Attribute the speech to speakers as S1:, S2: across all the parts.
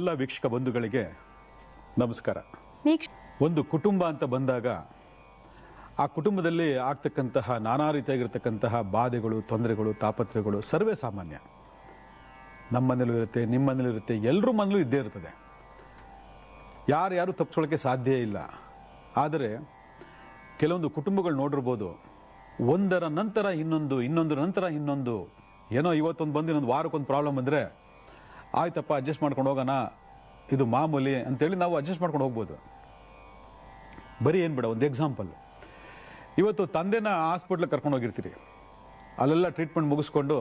S1: ಎಲ್ಲ ವೀಕ್ಷಕ ಬಂಧುಗಳಿಗೆ ನಮಸ್ಕಾರ. ಒಂದು ಕುಟುಂಬ ಅಂತ ಬಂದಾಗ ಆ ಕುಟುಂಬದಲ್ಲಿ ಆಗ್ತಕ್ಕಂತಹ ನಾನಾ ರೀತಿಯಾಗಿರ್ತಕ್ಕಂತಹ ಬಾಧೆಗಳು, ತೊಂದರೆಗಳು, ತಾಪತ್ರೆಗಳು ಸರ್ವೇ ಸಾಮಾನ್ಯ. ನಮ್ಮ ಮನೇಲೂ ಇರುತ್ತೆ, ನಿಮ್ಮ ಮನೇಲೂ ಇರುತ್ತೆ, ಎಲ್ಲರ ಮನೇಲೂ ಇದ್ದೇ ಇರ್ತದೆ. ಯಾರು ತಪ್ಪಿಸ್ಕೊಳ್ಳೋಕ್ಕೆ ಸಾಧ್ಯ ಇಲ್ಲ. ಆದರೆ ಕೆಲವೊಂದು ಕುಟುಂಬಗಳು ನೋಡಿರ್ಬೋದು, ಒಂದರ ನಂತರ ಇನ್ನೊಂದು, ಇನ್ನೊಂದರ ನಂತರ ಇನ್ನೊಂದು. ಏನೋ ಇವತ್ತೊಂದು ಬಂದು ಇನ್ನೊಂದು ವಾರಕ್ಕೊಂದು ಪ್ರಾಬ್ಲಮ್ ಬಂದರೆ ಆಯ್ತಪ್ಪ ಅಡ್ಜಸ್ಟ್ ಮಾಡ್ಕೊಂಡು ಹೋಗೋಣ, ಇದು ಮಾಮೂಲಿ ಅಂತೇಳಿ ನಾವು ಅಡ್ಜಸ್ಟ್ ಮಾಡ್ಕೊಂಡು ಹೋಗ್ಬೋದು. ಬರೀ ಏನು ಬೇಡ, ಒಂದು ಎಕ್ಸಾಂಪಲ್. ಇವತ್ತು ತಂದೆನ ಹಾಸ್ಪಿಟ್ಲಿಗೆ ಕರ್ಕೊಂಡು ಹೋಗಿರ್ತೀರಿ, ಅಲ್ಲೆಲ್ಲ ಟ್ರೀಟ್ಮೆಂಟ್ ಮುಗಿಸ್ಕೊಂಡು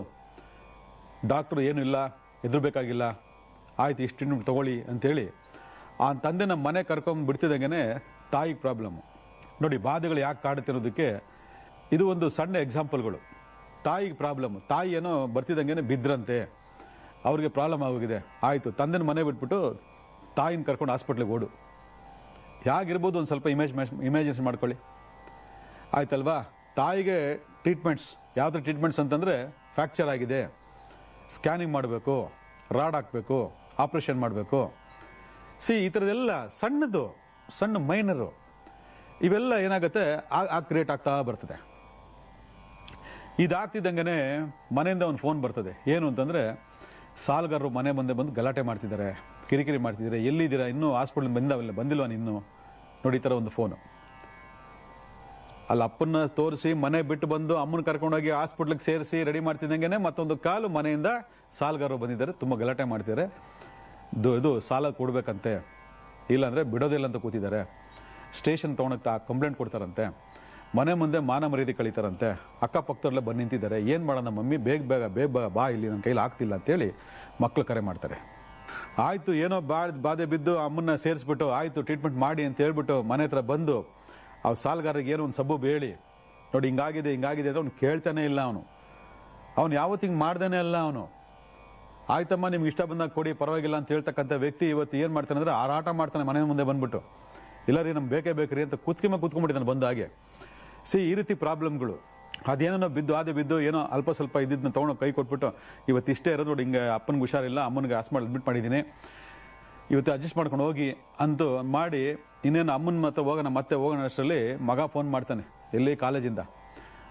S1: ಡಾಕ್ಟ್ರು ಏನೂ ಇಲ್ಲ, ಹೆದರ್ಬೇಕಾಗಿಲ್ಲ, ಆಯ್ತು ಇಷ್ಟು ಟ್ರೀಟ್ಮೆಂಟ್ ತೊಗೊಳ್ಳಿ ಅಂಥೇಳಿ ಆ ತಂದೆನ ಮನೆ ಕರ್ಕೊಂಡು ಬಿಡ್ತಿದ್ದಂಗೆ ತಾಯಿಗೆ ಪ್ರಾಬ್ಲಮ್ಮು. ನೋಡಿ, ಬಾಧೆಗಳು ಯಾಕೆ ಕಾಡುತ್ತೆ ಅನ್ನೋದಕ್ಕೆ ಇದು ಒಂದು ಸಣ್ಣ ಎಕ್ಸಾಂಪಲ್ಗಳು. ತಾಯಿಗೆ ಪ್ರಾಬ್ಲಮ್, ತಾಯಿ ಏನೋ ಬರ್ತಿದ್ದಂಗೆ ಬಿದ್ರಂತೆ, ಅವ್ರಿಗೆ ಪ್ರಾಬ್ಲಮ್ ಆಗೋಗಿದೆ. ಆಯಿತು, ತಂದೆನ ಮನೆ ಬಿಟ್ಬಿಟ್ಟು ತಾಯಿನ ಕರ್ಕೊಂಡು ಹಾಸ್ಪಿಟ್ಲಿಗೆ ಓಡು. ಹೇಗಿರ್ಬೋದು ಒಂದು ಸ್ವಲ್ಪ ಇಮ್ಯಾಜಿನೇಷನ್ ಮಾಡ್ಕೊಳ್ಳಿ, ಆಯ್ತಲ್ವಾ? ತಾಯಿಗೆ ಟ್ರೀಟ್ಮೆಂಟ್ಸ್, ಯಾವುದ್ರ ಟ್ರೀಟ್ಮೆಂಟ್ಸ್ ಅಂತಂದರೆ ಫ್ರ್ಯಾಕ್ಚರ್ ಆಗಿದೆ, ಸ್ಕ್ಯಾನಿಂಗ್ ಮಾಡಬೇಕು, ರಾಡ್ ಹಾಕಬೇಕು, ಆಪ್ರೇಷನ್ ಮಾಡಬೇಕು. ಈ ಥರದ್ದೆಲ್ಲ ಸಣ್ಣದು, ಸಣ್ಣ ಮೈನರು, ಇವೆಲ್ಲ ಏನಾಗುತ್ತೆ ಕ್ರಿಯೇಟ್ ಆಗ್ತಾ ಬರ್ತದೆ. ಇದಾಗ್ತಿದ್ದಂಗೆ ಮನೆಯಿಂದ ಒಂದು ಫೋನ್ ಬರ್ತದೆ. ಏನು ಅಂತಂದರೆ, ಸಾಲಗಾರರು ಮನೆ ಮುಂದೆ ಬಂದು ಗಲಾಟೆ ಮಾಡ್ತಿದ್ದಾರೆ, ಕಿರಿಕಿರಿ ಮಾಡ್ತಿದ್ದಾರೆ, ಎಲ್ಲಿದ್ದೀರಾ, ಇನ್ನೂ ಹಾಸ್ಪಿಟ್ಲಿಗೆ ಬಂದಿಲ್ವ ನೀನು, ನೋಡಿ ಈ ಥರ ಒಂದು ಫೋನು. ಅಲ್ಲಿ ಅಪ್ಪನ್ನ ತೋರಿಸಿ ಮನೆ ಬಿಟ್ಟು ಬಂದು ಅಮ್ಮನ ಕರ್ಕೊಂಡೋಗಿ ಹಾಸ್ಪಿಟ್ಲಿಗೆ ಸೇರಿಸಿ ರೆಡಿ ಮಾಡ್ತಿದ್ದಂಗೆ ಮತ್ತೊಂದು ಕಾಲು ಮನೆಯಿಂದ ಸಾಲಗಾರರು ಬಂದಿದ್ದಾರೆ, ತುಂಬ ಗಲಾಟೆ ಮಾಡ್ತಿದ್ದಾರೆ, ಇದು ಸಾಲ ಕೊಡ್ಬೇಕಂತೆ, ಇಲ್ಲಾಂದರೆ ಬಿಡೋದಿಲ್ಲ ಅಂತ ಕೂತಿದ್ದಾರೆ, ಸ್ಟೇಷನ್ ತೊಗೊಂಡೋಗ್ತಾ ಕಂಪ್ಲೇಂಟ್ ಕೊಡ್ತಾರಂತೆ, ಮನೆ ಮುಂದೆ ಮಾನ ಮರ್ಯಾದೆ ಕಳೀತಾರಂತೆ, ಅಕ್ಕಪಕ್ಕದಲ್ಲೇ ಬಂದು ನಿಂತಿದ್ದಾರೆ, ಏನು ಮಾಡೋಣ ಮಮ್ಮಿ, ಬೇಗ ಬಾ, ಇಲ್ಲಿ ನನ್ನ ಕೈಲಿ ಆಗ್ತಿಲ್ಲ ಅಂತೇಳಿ ಮಕ್ಕಳು ಕರೆ ಮಾಡ್ತಾರೆ. ಆಯಿತು, ಏನೋ ಬಾಧೆ ಬಿದ್ದು ಅಮ್ಮನ್ನ ಸೇರಿಸ್ಬಿಟ್ಟು ಆಯಿತು ಟ್ರೀಟ್ಮೆಂಟ್ ಮಾಡಿ ಅಂತ ಹೇಳ್ಬಿಟ್ಟು ಮನೆ ಹತ್ರ ಬಂದು ಅವ್ರು ಸಾಲಗಾರರಿಗೆ ಏನೋ ಒಂದು ಸಬ್ಬು ಬೇಳಿ, ನೋಡಿ ಹಿಂಗಾಗಿದೆ ಅಂತ ಅವ್ನು ಕೇಳ್ತಾನೆ ಇಲ್ಲ. ಅವನು ಯಾವತ್ತು ಹಿಂಗೆ ಮಾಡ್ದೇನೆ ಅಲ್ಲ. ಅವನು ಆಯ್ತಮ್ಮ ನಿಮ್ಗೆ ಇಷ್ಟ ಬಂದಾಗ ಕೊಡಿ ಪರವಾಗಿಲ್ಲ ಅಂತ ಹೇಳ್ತಕ್ಕಂಥ ವ್ಯಕ್ತಿ ಇವತ್ತು ಏನು ಮಾಡ್ತಾನೆ ಅಂದರೆ ಆರಾಟ ಮಾಡ್ತಾನೆ ಮನೆ ಮುಂದೆ ಬಂದ್ಬಿಟ್ಟು, ಇಲ್ಲ ರೀ ನಮ್ಗೆ ಬೇಕೇ ರೀ ಅಂತ ಕೂತ್ಕೊಂಡ್ಬಿಟ್ಟಿದ್ದಾನೆ ಬಂದು. ಹಾಗೆ ಈ ರೀತಿ ಪ್ರಾಬ್ಲಮ್ಗಳು, ಅದೇನೋ ಬಿದ್ದು ಏನೋ ಅಲ್ಪ ಸ್ವಲ್ಪ ಇದ್ದಿದ್ದನ್ನ ತೊಗೊಂಡು ಕೈ ಕೊಟ್ಬಿಟ್ಟು ಇವತ್ತು ಇಷ್ಟೇ ಇರೋದು ನೋಡಿ, ಹಿಂಗೆ ಅಪ್ಪನಿಗೆ ಹುಷಾರಿಲ್ಲ, ಅಮ್ಮನಿಗೆ ಹಾಸ್ಪಿಟಲ್ ಅಡ್ಮಿಟ್ ಮಾಡಿದ್ದೀನಿ, ಇವತ್ತು ಅಡ್ಜಸ್ಟ್ ಮಾಡ್ಕೊಂಡು ಹೋಗಿ ಅಂತೂ ಮಾಡಿ ಇನ್ನೇನು ಅಮ್ಮನ ಮತ್ತೆ ಹೋಗೋಣ ಅಷ್ಟರಲ್ಲಿ ಮಗ ಫೋನ್ ಮಾಡ್ತಾನೆ ಎಲ್ಲಿ ಕಾಲೇಜಿಂದ,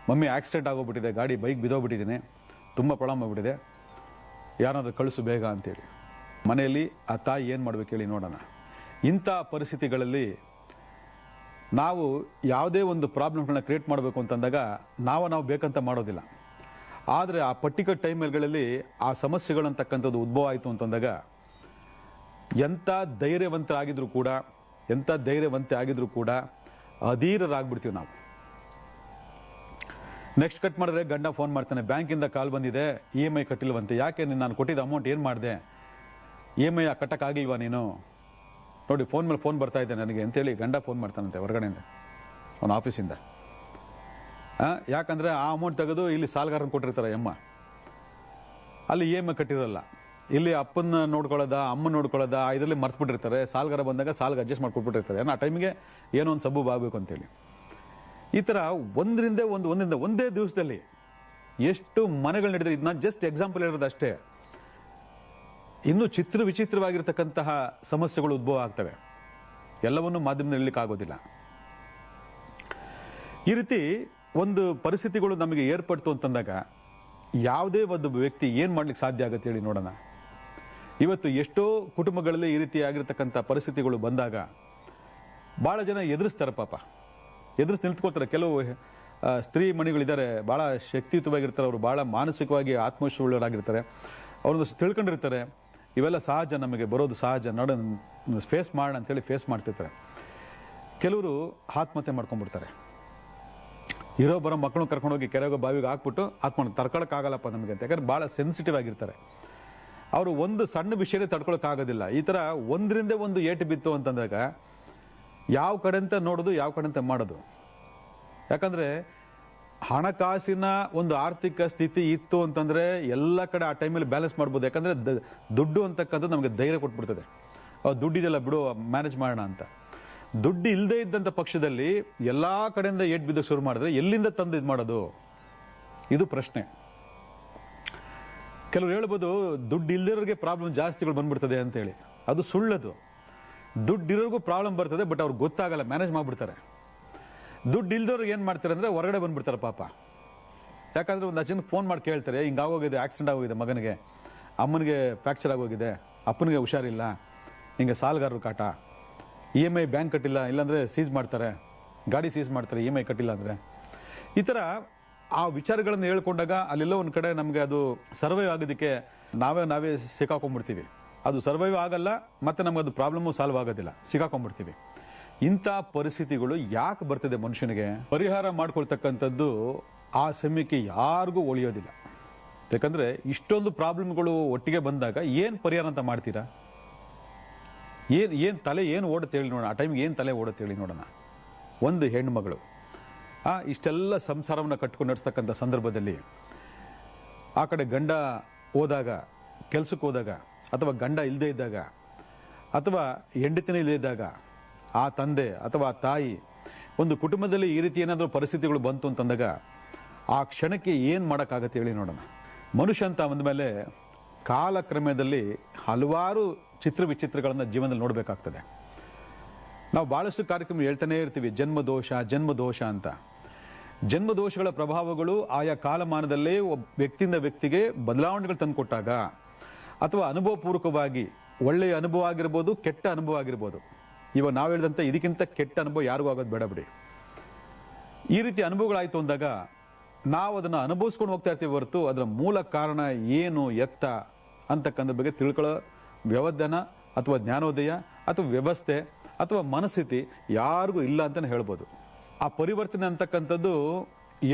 S1: ಮಮ್ಮಿ ಆಕ್ಸಿಡೆಂಟ್ ಆಗೋಗ್ಬಿಟ್ಟಿದೆ, ಗಾಡಿ ಬೈಕ್ ಬಿದ್ದೋಗ್ಬಿಟ್ಟಿದ್ದೀನಿ, ತುಂಬ ಪ್ರಾಬ್ಲಮ್ ಆಗಿಬಿಟ್ಟಿದೆ, ಯಾರಾದ್ರೂ ಕಳಿಸು ಬೇಗ ಅಂತೇಳಿ. ಮನೆಯಲ್ಲಿ ಆ ತಾಯಿ ಏನು ಮಾಡ್ಬೇಕು ಹೇಳಿ ನೋಡೋಣ. ಇಂಥ ಪರಿಸ್ಥಿತಿಗಳಲ್ಲಿ ನಾವು ಯಾವುದೇ ಒಂದು ಪ್ರಾಬ್ಲಮ್ಗಳನ್ನ ಕ್ರಿಯೇಟ್ ಮಾಡಬೇಕು ಅಂತಂದಾಗ ನಾವು ಬೇಕಂತ ಮಾಡೋದಿಲ್ಲ. ಆದರೆ ಆ ಪರ್ಟಿಕ್ಯುಲರ್ ಟೈಮ್ಗಳಲ್ಲಿ ಆ ಸಮಸ್ಯೆಗಳಂತಕ್ಕಂಥದ್ದು ಉದ್ಭವ ಆಯಿತು ಅಂತಂದಾಗ ಎಂಥ ಧೈರ್ಯವಂತೆ ಆಗಿದ್ರು ಕೂಡ ಅಧೀರರಾಗ್ಬಿಡ್ತೀವಿ ನಾವು. ನೆಕ್ಸ್ಟ್ ಕಟ್ ಮಾಡಿದ್ರೆ ಗಂಡ ಫೋನ್ ಮಾಡ್ತಾನೆ, ಬ್ಯಾಂಕಿಂದ ಕಾಲ್ ಬಂದಿದೆ, EMI ಕಟ್ಟಿಲ್ವಂತೆ, ಯಾಕೆ ನಾನು ಕೊಟ್ಟಿದ್ದ ಅಮೌಂಟ್ ಏನು ಮಾಡಿದೆ, EMI ಕಟ್ಟಕ್ಕಾಗಿಲ್ವಾ ನೀನು, ನೋಡಿ ಫೋನ್ ಮೇಲೆ ಫೋನ್ ಬರ್ತಾ ಇದೆ ನನಗೆ ಅಂತೇಳಿ ಗಂಡ ಫೋನ್ ಮಾಡ್ತಾನಂತೆ ಹೊರಗಡೆಯಿಂದ, ಅವನ ಆಫೀಸಿಂದ. ಯಾಕಂದರೆ ಆ ಅಮೌಂಟ್ ತೆಗೆದು ಇಲ್ಲಿ ಸಾಲಗಾರನ ಕೊಟ್ಟಿರ್ತಾರೆ ಅಮ್ಮ, ಅಲ್ಲಿ EMI ಕಟ್ಟಿರಲ್ಲ, ಇಲ್ಲಿ ಅಪ್ಪನ ನೋಡ್ಕೊಳ್ಳೋದ ಅಮ್ಮನ ನೋಡ್ಕೊಳ್ಳೋದ ಇದರಲ್ಲಿ ಮರ್ತ್ಬಿಟ್ಟಿರ್ತಾರೆ. ಸಾಲಗಾರ ಬಂದಾಗ ಸಾಲ್ಗೆ ಅಡ್ಜಸ್ಟ್ ಮಾಡಿ ಕೊಟ್ಬಿಟ್ಟಿರ್ತಾರೆ, ಆ ಟೈಮಿಗೆ ಏನೋ ಒಂದು ಸಬ್ಬು ಬಾಗಬೇಕು ಅಂತೇಳಿ. ಈ ಥರ ಒಂದೇ ದಿವಸದಲ್ಲಿ ಎಷ್ಟು ಮನೆಗಳು ನಡೆದ್ರೆ, ಇದನ್ನ ಜಸ್ಟ್ ಎಕ್ಸಾಂಪಲ್ ಇರೋದು ಅಷ್ಟೇ. ಇನ್ನೂ ವಿಚಿತ್ರವಾಗಿರ್ತಕ್ಕಂತಹ ಸಮಸ್ಯೆಗಳು ಉದ್ಭವ ಆಗ್ತವೆ, ಎಲ್ಲವನ್ನೂ ಮಾಧ್ಯಮದಲ್ಲಿ ಹೇಳಲಿಕ್ಕಾಗೋದಿಲ್ಲ. ಈ ರೀತಿ ಒಂದು ಪರಿಸ್ಥಿತಿಗಳು ನಮಗೆ ಏರ್ಪಡ್ತು ಅಂತಂದಾಗ ಯಾವುದೇ ಒಂದು ವ್ಯಕ್ತಿ ಏನು ಮಾಡ್ಲಿಕ್ಕೆ ಸಾಧ್ಯ ಆಗುತ್ತೆ ಹೇಳಿ ನೋಡೋಣ. ಇವತ್ತು ಎಷ್ಟೋ ಕುಟುಂಬಗಳಲ್ಲಿ ಈ ರೀತಿ ಆಗಿರ್ತಕ್ಕಂಥ ಪರಿಸ್ಥಿತಿಗಳು ಬಂದಾಗ ಭಾಳ ಜನ ಎದುರಿಸ್ತಾರೆ, ಪಾಪ ಎದುರಿಸಿ ನಿಂತ್ಕೊಳ್ತಾರೆ. ಕೆಲವು ಸ್ತ್ರೀ ಮಣಿಗಳಿದ್ದಾರೆ, ಭಾಳ ಶಕ್ತಿಯುತವಾಗಿರ್ತಾರೆ, ಅವರು ಭಾಳ ಮಾನಸಿಕವಾಗಿ ಆತ್ಮವಿಶ್ವಾಸವುಳ್ಳವರಾಗಿರ್ತಾರೆ, ಅವ್ರನ್ನ ತಿಳ್ಕೊಂಡಿರ್ತಾರೆ, ಇವೆಲ್ಲ ಸಹಜ, ನಮಗೆ ಬರೋದು ಸಹಜ, ಫೇಸ್ ಮಾಡೋಣ ಅಂತೇಳಿ ಫೇಸ್ ಮಾಡ್ತಿರ್ತಾರೆ. ಕೆಲವರು ಆತ್ಮಹತ್ಯೆ ಮಾಡ್ಕೊಂಡ್ಬಿಡ್ತಾರೆ. ಬರೋ ಮಕ್ಕಳನ್ನ ಕರ್ಕೊಂಡೋಗಿ ಕೆರೆಗೋ ಬಾವಿಗೆ ಹಾಕ್ಬಿಟ್ಟು ಆತ್ಮಹತ್ಯೆ ತಡ್ಕೊಳಕ್ಕಾಗಲ್ಲಪ್ಪ ನಮಗೆ ಅಂತ, ಯಾಕಂದ್ರೆ ಭಾಳ ಸೆನ್ಸಿಟಿವ್ ಆಗಿರ್ತಾರೆ. ಅವರು ಒಂದು ಸಣ್ಣ ವಿಷಯನೇ ತಡ್ಕೊಳಕ್ಕಾಗೋದಿಲ್ಲ. ಈ ಥರ ಒಂದರಿಂದ ಒಂದು ಏಟು ಬಿತ್ತು ಅಂತಂದಾಗ ಯಾವ ಕಡೆ ಅಂತ ನೋಡೋದು, ಯಾವ ಕಡೆ ಅಂತ ಮಾಡೋದು. ಯಾಕಂದರೆ ಹಣಕಾಸಿನ ಒಂದು ಆರ್ಥಿಕ ಸ್ಥಿತಿ ಇತ್ತು ಅಂತಂದರೆ ಎಲ್ಲ ಕಡೆ ಆ ಟೈಮಲ್ಲಿ ಬ್ಯಾಲೆನ್ಸ್ ಮಾಡ್ಬೋದು. ಯಾಕಂದರೆ ದುಡ್ಡು ಅಂತಕ್ಕಂಥದ್ದು ನಮಗೆ ಧೈರ್ಯ ಕೊಟ್ಬಿಡ್ತದೆ, ದುಡ್ಡಿದೆಲ್ಲ ಬಿಡು ಮ್ಯಾನೇಜ್ ಮಾಡೋಣ ಅಂತ. ದುಡ್ಡು ಇಲ್ಲದೆ ಇದ್ದಂಥ ಪಕ್ಷದಲ್ಲಿ ಎಲ್ಲ ಕಡೆಯಿಂದ ಏಟ್ ಬಿದ್ದಕ್ಕೆ ಶುರು ಮಾಡಿದ್ರೆ ಎಲ್ಲಿಂದ ತಂದು ಇದು ಮಾಡೋದು, ಇದು ಪ್ರಶ್ನೆ. ಕೆಲವರು ಹೇಳ್ಬೋದು ದುಡ್ಡು ಇಲ್ದಿರೋರಿಗೆ ಪ್ರಾಬ್ಲಮ್ ಜಾಸ್ತಿಗಳು ಬಂದ್ಬಿಡ್ತದೆ ಅಂತೇಳಿ. ಅದು ಸುಳ್ಳದು. ದುಡ್ಡಿರೋರ್ಗೂ ಪ್ರಾಬ್ಲಮ್ ಬರ್ತದೆ, ಬಟ್ ಅವ್ರಿಗೆ ಗೊತ್ತಾಗಲ್ಲ, ಮ್ಯಾನೇಜ್ ಮಾಡಿಬಿಡ್ತಾರೆ. ದುಡ್ಡು ಇಲ್ದವ್ರಿಗೆ ಏನು ಮಾಡ್ತಾರೆ ಅಂದರೆ ಹೊರಗಡೆ ಬಂದುಬಿಡ್ತಾರೆ ಪಾಪ. ಯಾಕಂದರೆ ಒಂದು ಜನಕ್ಕೆ ಫೋನ್ ಮಾಡಿ ಕೇಳ್ತಾರೆ, ಹಿಂಗೆ ಆಗೋಗಿದೆ, ಆಕ್ಸಿಡೆಂಟ್ ಆಗೋಗಿದೆ ಮಗನಿಗೆ, ಅಮ್ಮನಿಗೆ ಫ್ರ್ಯಾಕ್ಚರ್ ಆಗೋಗಿದೆ, ಅಪ್ಪನಿಗೆ ಹುಷಾರಿಲ್ಲ, ಹಿಂಗೆ ಸಾಲಗಾರರು ಕಾಟ, EMI ಬ್ಯಾಂಕ್ ಕಟ್ಟಿಲ್ಲ, ಇಲ್ಲಾಂದರೆ ಸೀಸ್ ಮಾಡ್ತಾರೆ, ಗಾಡಿ ಸೀಸ್ ಮಾಡ್ತಾರೆ EMI ಕಟ್ಟಿಲ್ಲ ಅಂದರೆ. ಈ ಥರ ಆ ವಿಚಾರಗಳನ್ನು ಹೇಳ್ಕೊಂಡಾಗ ಅಲ್ಲೆಲ್ಲೋ ಒಂದು ಕಡೆ ನಮಗೆ ಅದು ಸರ್ವೈವ್ ಆಗೋದಕ್ಕೆ ನಾವೇ ಸಿಕ್ಕಾಕೊಂಡ್ಬಿಡ್ತೀವಿ. ಅದು ಸರ್ವೈವ್ ಆಗಲ್ಲ, ಮತ್ತು ನಮಗದು ಪ್ರಾಬ್ಲಮ್ಮು ಸಾಲ್ವ್ ಆಗೋದಿಲ್ಲ, ಸಿಕ್ಕಾಕೊಂಡ್ಬಿಡ್ತೀವಿ. ಇಂಥ ಪರಿಸ್ಥಿತಿಗಳು ಯಾಕೆ ಬರ್ತದೆ ಮನುಷ್ಯನಿಗೆ? ಪರಿಹಾರ ಮಾಡ್ಕೊಳ್ತಕ್ಕಂಥದ್ದು ಆ ಸಮಯಕ್ಕೆ ಯಾರಿಗೂ ಒಳಿಯೋದಿಲ್ಲ. ಯಾಕಂದರೆ ಇಷ್ಟೊಂದು ಪ್ರಾಬ್ಲಮ್ಗಳು ಒಟ್ಟಿಗೆ ಬಂದಾಗ ಏನು ಪರಿಹಾರ ಅಂತ ಮಾಡ್ತೀರಾ? ಏನು ತಲೆ ಏನು ಓಡುತ್ತೆ ಹೇಳಿ ನೋಡೋಣ. ಆ ಟೈಮ್ಗೆ ಏನು ತಲೆ ಓಡುತ್ತೆ ಹೇಳಿ ನೋಡೋಣ. ಒಂದು ಹೆಣ್ಮಗಳು ಇಷ್ಟೆಲ್ಲ ಸಂಸಾರವನ್ನು ಕಟ್ಕೊಂಡು ನಡೆಸ್ತಕ್ಕಂಥ ಸಂದರ್ಭದಲ್ಲಿ ಆ ಕಡೆ ಗಂಡ ಹೋದಾಗ, ಕೆಲಸಕ್ಕೆ ಹೋದಾಗ, ಅಥವಾ ಗಂಡ ಇಲ್ಲದೆ ಇದ್ದಾಗ, ಅಥವಾ ಹೆಂಡತಿನೇ ಇಲ್ಲದೆ ಇದ್ದಾಗ, ಆ ತಂದೆ ಅಥವಾ ಆ ತಾಯಿ, ಒಂದು ಕುಟುಂಬದಲ್ಲಿ ಈ ರೀತಿ ಏನಾದರೂ ಪರಿಸ್ಥಿತಿಗಳು ಬಂತು ಅಂತಂದಾಗ ಆ ಕ್ಷಣಕ್ಕೆ ಏನು ಮಾಡೋಕ್ಕಾಗತ್ತೆ ಹೇಳಿ ನೋಡೋಣ. ಮನುಷ್ಯ ಅಂತ ಅಂದಮೇಲೆ ಕಾಲಕ್ರಮದಲ್ಲಿ ಹಲವಾರು ವಿಚಿತ್ರಗಳನ್ನು ಜೀವನದಲ್ಲಿ ನೋಡಬೇಕಾಗ್ತದೆ. ನಾವು ಭಾಳಷ್ಟು ಕಾರ್ಯಕ್ರಮ ಹೇಳ್ತಾನೆ ಇರ್ತೀವಿ, ಜನ್ಮದೋಷ ಅಂತ. ಜನ್ಮದೋಷಗಳ ಪ್ರಭಾವಗಳು ಆಯಾ ಕಾಲಮಾನದಲ್ಲೇ ವ್ಯಕ್ತಿಯಿಂದ ವ್ಯಕ್ತಿಗೆ ಬದಲಾವಣೆಗಳು ತಂದುಕೊಟ್ಟಾಗ, ಅಥವಾ ಅನುಭವಪೂರ್ವಕವಾಗಿ ಒಳ್ಳೆಯ ಅನುಭವ ಆಗಿರ್ಬೋದು, ಕೆಟ್ಟ ಅನುಭವ ಆಗಿರ್ಬೋದು. ಇವಾಗ ನಾವು ಹೇಳಿದಂತೆ ಇದಕ್ಕಿಂತ ಕೆಟ್ಟ ಅನುಭವ ಯಾರಿಗೂ ಆಗೋದು ಬೇಡ ಬಿಡಿ. ಈ ರೀತಿ ಅನುಭವಗಳಾಯಿತು ಅಂದಾಗ ನಾವು ಅದನ್ನು ಅನುಭವಿಸ್ಕೊಂಡು ಹೋಗ್ತಾ ಇರ್ತೀವಿ ಹೊರತು ಅದರ ಮೂಲ ಕಾರಣ ಏನು ಎತ್ತ ಅಂತಕ್ಕಂಥ ಬಗ್ಗೆ ತಿಳ್ಕೊಳ್ಳೋ ವ್ಯವಧಾನ ಅಥವಾ ಜ್ಞಾನೋದಯ ಅಥವಾ ವ್ಯವಸ್ಥೆ ಅಥವಾ ಮನಸ್ಥಿತಿ ಯಾರಿಗೂ ಇಲ್ಲ ಅಂತಲೇ ಹೇಳ್ಬೋದು. ಆ ಪರಿವರ್ತನೆ ಅಂತಕ್ಕಂಥದ್ದು